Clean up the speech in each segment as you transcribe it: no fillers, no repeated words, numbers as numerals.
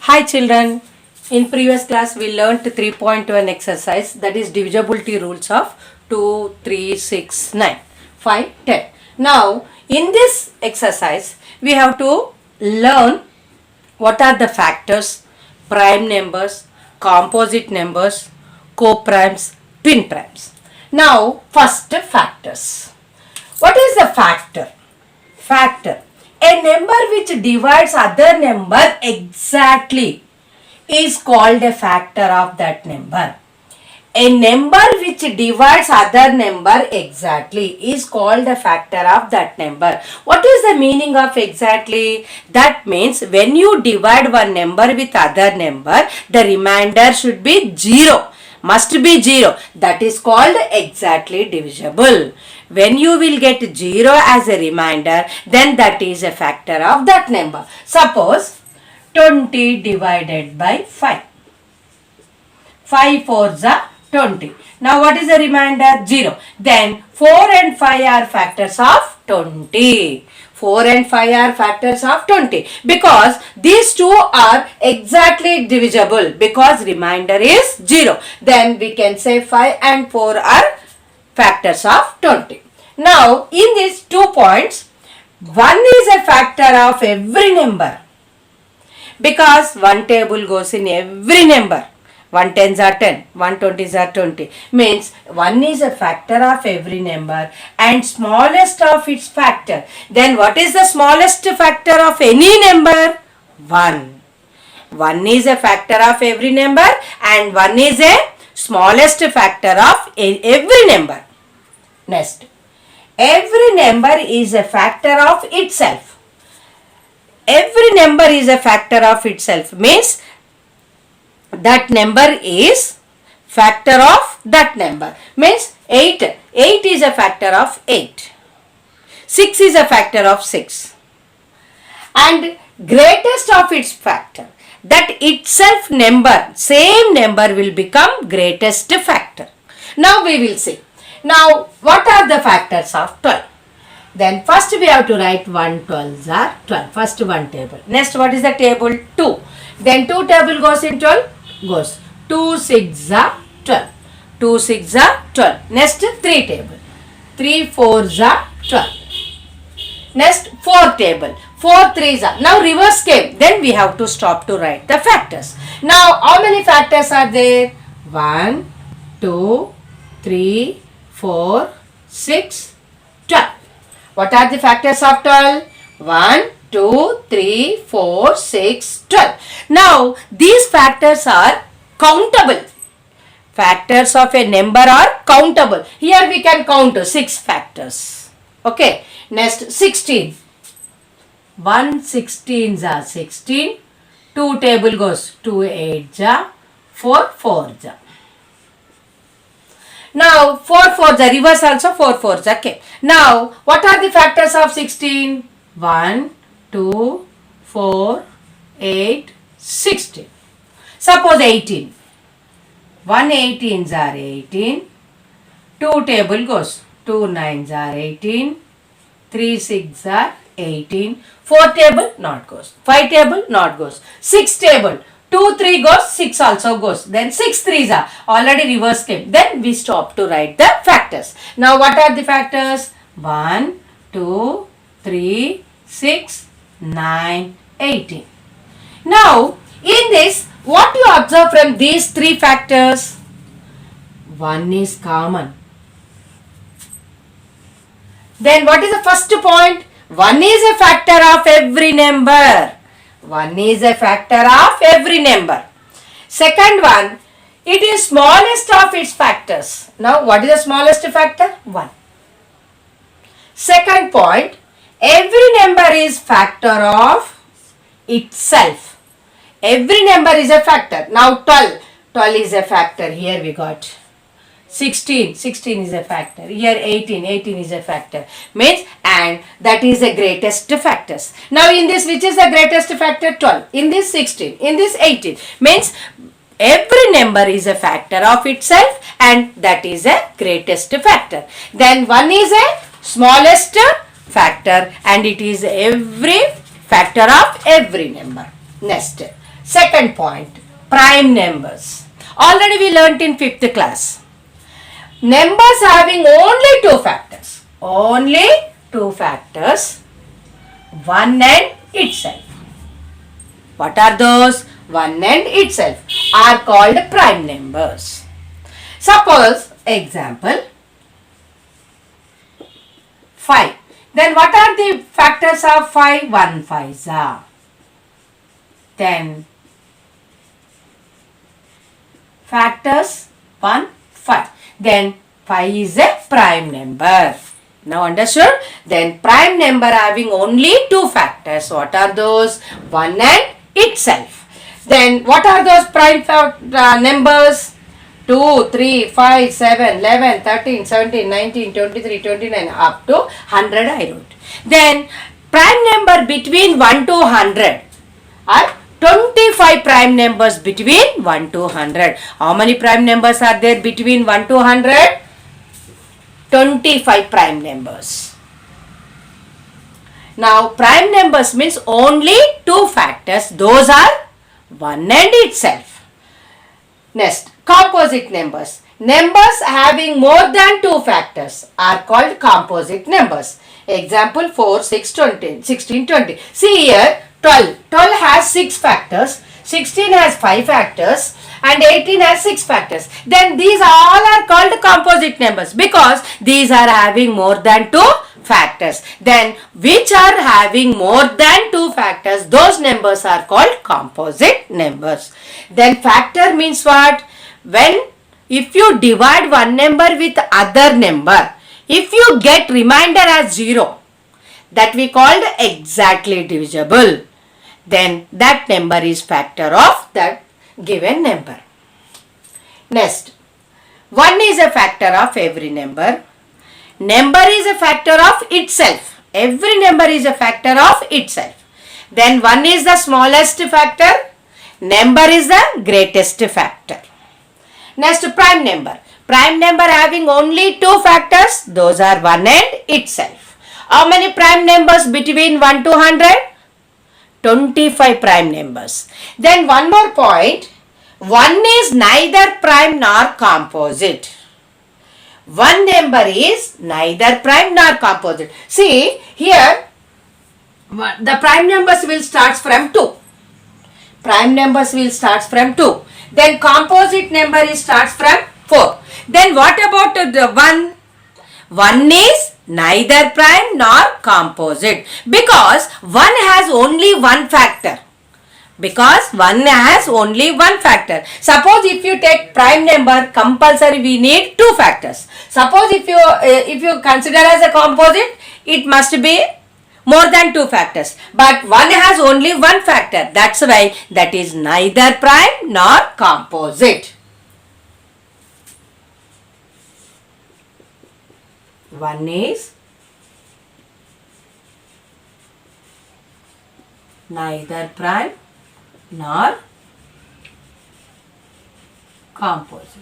Hi children, in previous class we learnt 3.1 exercise, that is divisibility rules of 2, 3, 6, 9, 5, 10. Now in this exercise we have to learn what are the factors, prime numbers, composite numbers, co-primes, twin primes. Now first factors. What is the factor? Factor. A number which divides other number exactly is called a factor of that number. A number which divides other number exactly is called a factor of that number. What is the meaning of exactly? That means when you divide one number with other number, the remainder should be 0. Must be 0. That is called exactly divisible. When you will get 0 as a remainder, then that is a factor of that number. Suppose 20 divided by 5. 5 fours are 20. Now what is the remainder? 0. Then 4 and 5 are factors of 20. 4 and 5 are factors of 20 because these two are exactly divisible because remainder is 0. Then we can say 5 and 4 are factors of 20. Now in these 2 points, 1 is a factor of every number because one table goes in every number. 1 tens are 10, 1 20s are 20. Means 1 is a factor of every number and smallest of its factor. Then what is the smallest factor of any number? 1. 1 is a factor of every number and 1 is a smallest factor of every number. Next. Every number is a factor of itself. Every number is a factor of itself. Means that number is factor of that number. Means 8. 8 is a factor of 8. 6 is a factor of 6. And greatest of its factor. That itself number, same number will become greatest factor. Now we will see. Now what are the factors of 12? Then first we have to write 1 12s are 12. First one table. Next what is the table? 2. Then 2 table goes in 12. Goes 2 6 are 12. 2 6 are 12. Next 3 table. 3 4s are 12. Next 4 table. 4 3s are. Now reverse came. Then we have to stop to write the factors. Now how many factors are there? 1 2 3 4 6 12. What are the factors of 12? 1 2, 3, 4, 6, 12. Now, these factors are countable. Factors of a number are countable. Here we can count 6 factors. Okay. Next, 16. 1 16s are 16. 2 table goes 2 8s are 4 4s are. Now, 4 4s are reverse also 4 4s are. Okay. Now, what are the factors of 16? 1 2, 4, 8, 16. Suppose 18. 1 18s are 18. 2 table goes 2 9s are 18. 3 6 are 18. 4 table not goes. 5 table not goes. 6 table 2 3 goes, 6 also goes. Then 6 3s are already reverse came. Then we stop to write the factors. Now what are the factors? 1, 2, 3, 6, 9, 18. Now, in this, what you observe from these 3 factors? 1 is common. Then what is the first point? 1 is a factor of every number. 1 is a factor of every number. Second one, it is smallest of its factors. Now, what is the smallest factor? 1. Second point, every number is factor of itself. Every number is a factor. Now 12. 12 is a factor. Here we got 16. 16 is a factor. Here 18. 18 is a factor. Means and that is the greatest factors. Now in this which is the greatest factor? 12. In this 16. In this 18. Means every number is a factor of itself and that is a greatest factor. Then 1 is a smallest factor and it is every factor of every number. Next, Second point, prime numbers. Already we learnt in 5th class. Numbers having only two factors. Only two factors. One and itself. What are those? One and itself are called prime numbers. Suppose, example, 5. Then what are the factors of 5? 1 5s are 10. Factors 1 5. Then 5 is a prime number. Now understood? Then prime number having only two factors. What are those? 1 and itself. Then what are those prime numbers? 2, 3, 5, 7, 11, 13, 17, 19, 23, 29 up to 100 I wrote. Then prime number between 1 to 100 are 25 prime numbers between 1 to 100. How many prime numbers are there between 1 to 100? 25 prime numbers. Now prime numbers means only two factors. Those are 1 and itself. Next, composite numbers. Numbers having more than two factors are called composite numbers. Example 4, 6, 20, 16, 20. See here 12. 12 has 6 factors. 16 has 5 factors. And 18 has 6 factors. Then these all are called composite numbers because these are having more than 2 factors. Then which are having more than 2 factors, those numbers are called composite numbers. Then factor means what? If you divide one number with other number, if you get remainder as 0, that we called exactly divisible, then that number is factor of that given number. Next, 1 is a factor of every number. Number is a factor of itself. Every number is a factor of itself. Then 1 is the smallest factor. Number is the greatest factor. Next, prime number. Prime number having only 2 factors. Those are 1 and itself. How many prime numbers between 1 to 100? 25 prime numbers. Then one more point. 1 is neither prime nor composite. One number is neither prime nor composite. See here, the prime numbers will start from 2. Prime numbers will start from 2. Then composite number is starts from 4. Then what about the 1? 1 is neither prime nor composite because 1 has only one factor. Because 1 has only one factor. Suppose if you take prime number, compulsory we need 2 factors. Suppose if you consider as a composite, it must be more than 2 factors. But 1 has only one factor. That's why that is neither prime nor composite. 1 is neither prime nor composite.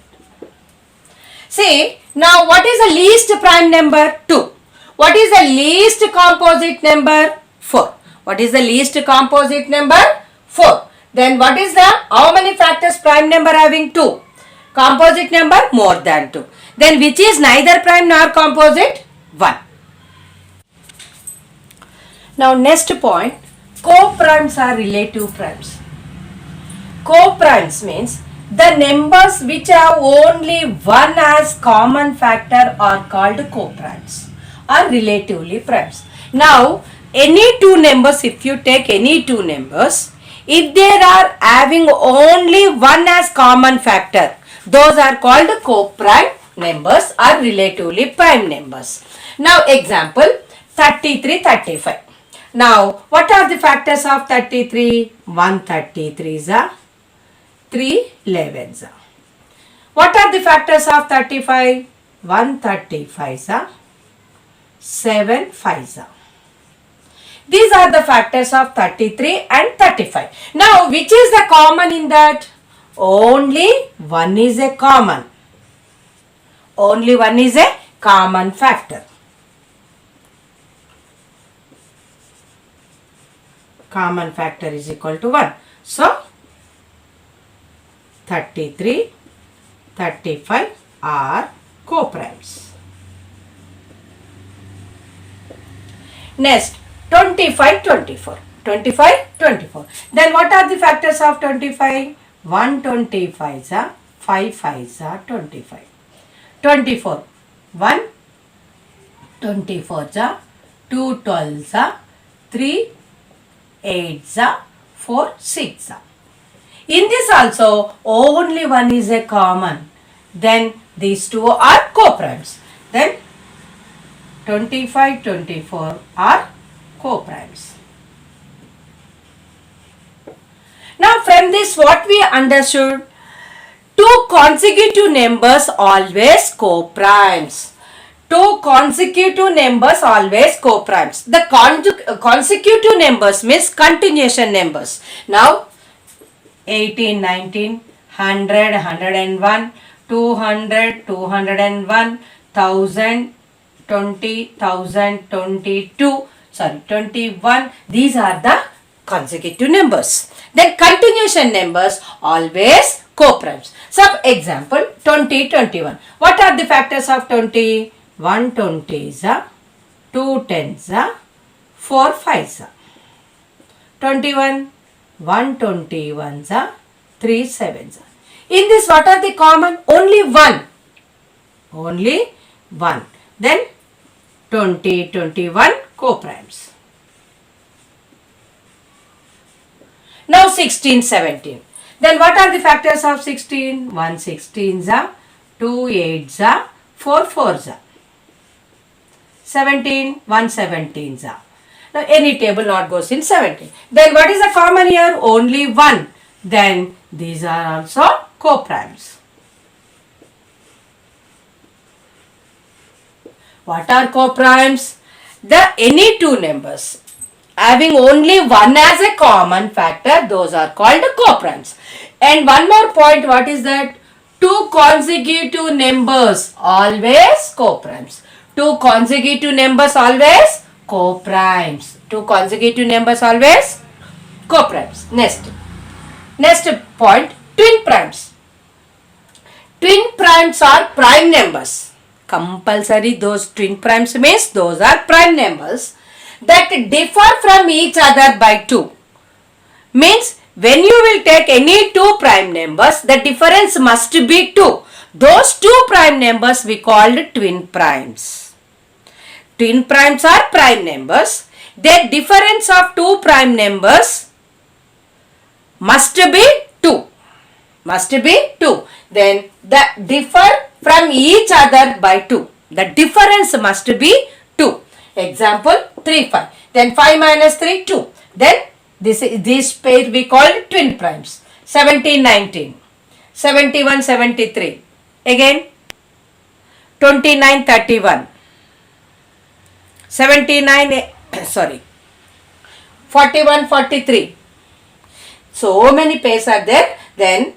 See, now what is the least prime number? 2. What is the least composite number? 4. What is the least composite number? 4. Then what is the, how many factors prime number having? 2. Composite number more than 2. Then which is neither prime nor composite? 1. Now next point, co-primes are relative primes. Co-primes means the numbers which have only one as common factor are called co-primes or relatively primes. Now any two numbers, if you take any two numbers, if they are having only one as common factor, those are called co-prime numbers or relatively prime numbers. Now example 33, 35. Now what are the factors of 33? 133s are 3 11s are. What are the factors of 35? 135s are 7 5s are. These are the factors of 33 and 35. Now which is the common in that? Only one is a common. Only one is a common factor. Common factor is equal to 1. So 33, 35 are co-primes. Next, 25, 24. 25, 24. Then what are the factors of 25? 125 are 5 5s are 25. 24. 1 24 are 2 12s are 3 8s are 4 6 are. In this also only one is a common. Then these two are co-primes. Then 25, 24 are co-primes. Now from this what we understood? Two consecutive numbers always co-primes. Two consecutive numbers always co-primes. The consecutive numbers means continuation numbers. Now 18, 19, 100, 101, 200, 201, 1000, 20, 1022, 21. These are the consecutive numbers. Then continuation numbers always co-primes. Some example 20, 21. What are the factors of 20? 1 20s are, 2 10s are, 4 5s are. 21, 1 21s are, 3 7s are. In this what are the common? Only one. Only one. Then 20, 21 co-primes. Now 16, 17. Then what are the factors of 16? 1 16s are, 2 8s are, 4 4s are. 17, 1 17s are. Now any table not goes in 17. Then what is the common here? Only one. Then these are also co-primes. What are co-primes? Any two numbers having only one as a common factor, those are called co-primes. And one more point, what is that? Two consecutive numbers always co-primes. Two consecutive numbers always co-primes. Two consecutive numbers always co-primes. Next point, twin primes. Twin primes are prime numbers. Compulsory those twin primes means those are prime numbers that differ from each other by 2. Means when you will take any two prime numbers, the difference must be 2. Those two prime numbers we called twin primes. Twin primes are prime numbers. Their difference of two prime numbers must be 2. Must be 2. Then the differ from each other by 2. The difference must be 2. Example 3 5. Then 5 minus 3 2. Then this pair we call twin primes. 17 19. 71 73. Again 29 31. 41 43. So many pairs are there. Then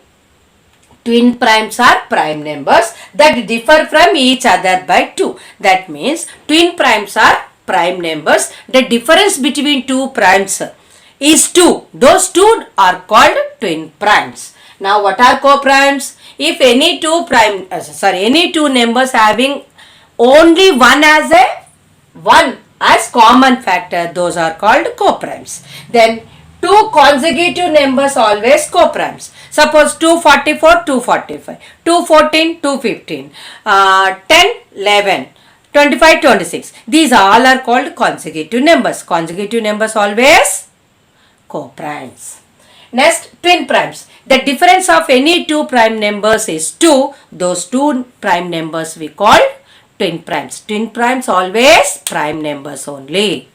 twin primes are prime numbers that differ from each other by 2. That means twin primes are prime numbers. The difference between two primes is 2. Those two are called twin primes. Now what are co-primes? If any two numbers having only one as common factor, those are called co-primes. Then two consecutive numbers always co-primes. Suppose 244, 245, 214, 215, 10, 11, 25, 26. These all are called consecutive numbers. Consecutive numbers always co-primes. Next, twin primes. The difference of any two prime numbers is 2. Those two prime numbers we call twin primes. Twin primes always prime numbers only.